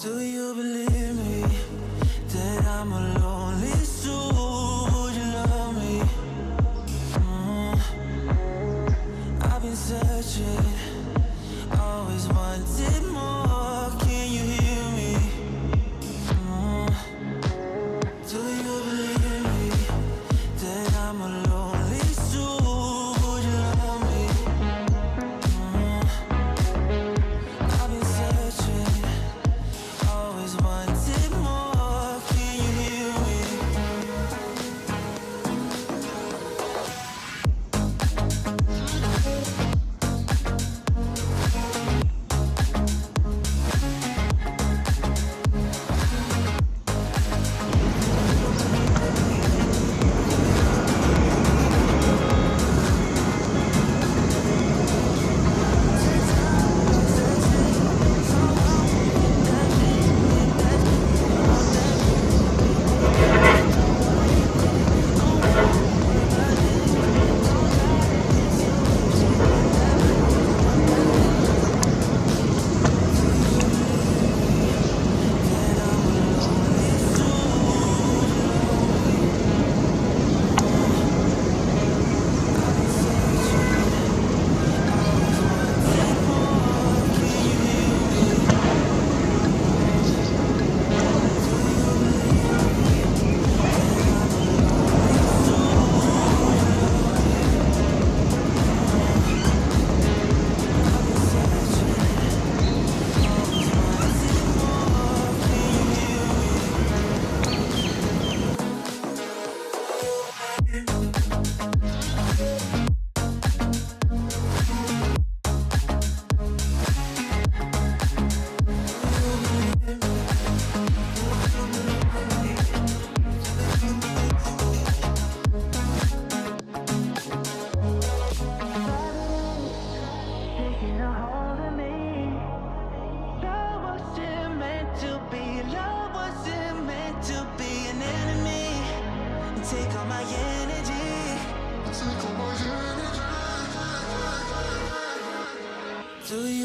Do you believe me that I'm a lonely soul? Would you love me? I've been searching, always wanted more. Can you hear me? Do you believe me that I'm a lonely soul? Would you love me? I've been searching, always wanted more. Can you hear me? Taking a hold of me. Love wasn't meant to be. Love wasn't meant to be an enemy. Take all my energy. Take all my energy. Do you